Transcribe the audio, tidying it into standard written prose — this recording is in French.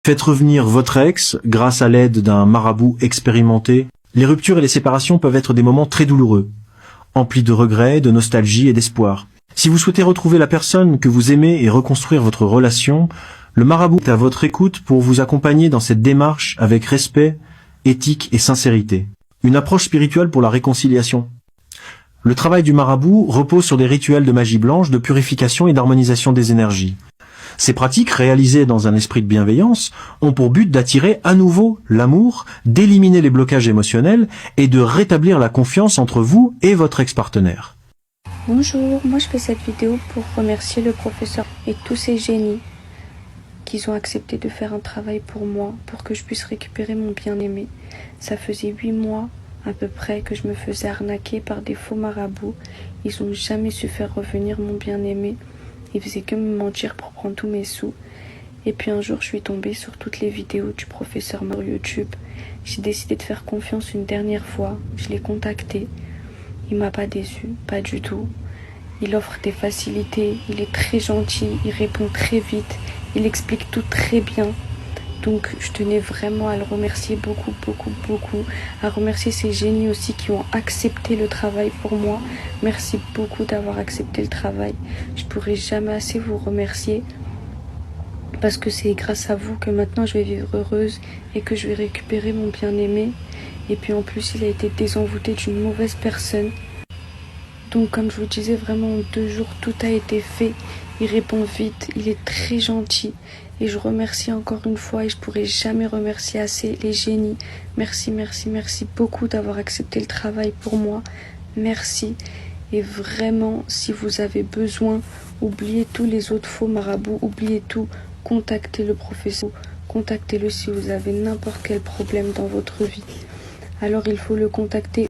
Faites revenir votre ex grâce à l'aide d'un marabout expérimenté. Les ruptures et les séparations peuvent être des moments très douloureux, emplis de regrets, de nostalgie et d'espoir. Si vous souhaitez retrouver la personne que vous aimez et reconstruire votre relation, le marabout est à votre écoute pour vous accompagner dans cette démarche avec respect, éthique et sincérité. Une approche spirituelle pour la réconciliation. Le travail du marabout repose sur des rituels de magie blanche, de purification et d'harmonisation des énergies. Ces pratiques, réalisées dans un esprit de bienveillance, ont pour but d'attirer à nouveau l'amour, d'éliminer les blocages émotionnels et de rétablir la confiance entre vous et votre ex-partenaire. Bonjour, moi je fais cette vidéo pour remercier le professeur et tous ces génies qui ont accepté de faire un travail pour moi, pour que je puisse récupérer mon bien-aimé. Ça faisait 8 mois à peu près que je me faisais arnaquer par des faux marabouts. Ils n'ont jamais su faire revenir mon bien-aimé. Ils faisaient que me mentir pour prendre tous mes sous. Et puis un jour, je suis tombée sur toutes les vidéos du professeur sur YouTube. J'ai décidé de faire confiance une dernière fois. Je l'ai contacté. Il m'a pas déçu, pas du tout. Il offre des facilités, il est très gentil, il répond très vite, il explique tout très bien. Donc je tenais vraiment à le remercier beaucoup, à remercier ces génies aussi qui ont accepté le travail pour moi. Merci beaucoup d'avoir accepté le travail. Je pourrai jamais assez vous remercier parce que c'est grâce à vous que maintenant je vais vivre heureuse et que je vais récupérer mon bien-aimé. Et puis en plus, il a été désenvoûté d'une mauvaise personne. Donc comme je vous disais, vraiment en 2 jours, tout a été fait. Il répond vite, il est très gentil. Et je remercie encore une fois, et je pourrai jamais remercier assez les génies. Merci beaucoup d'avoir accepté le travail pour moi. Merci. Et vraiment, si vous avez besoin, oubliez tous les autres faux marabouts, oubliez tout. Contactez le professeur, contactez-le si vous avez n'importe quel problème dans votre vie. Alors il faut le contacter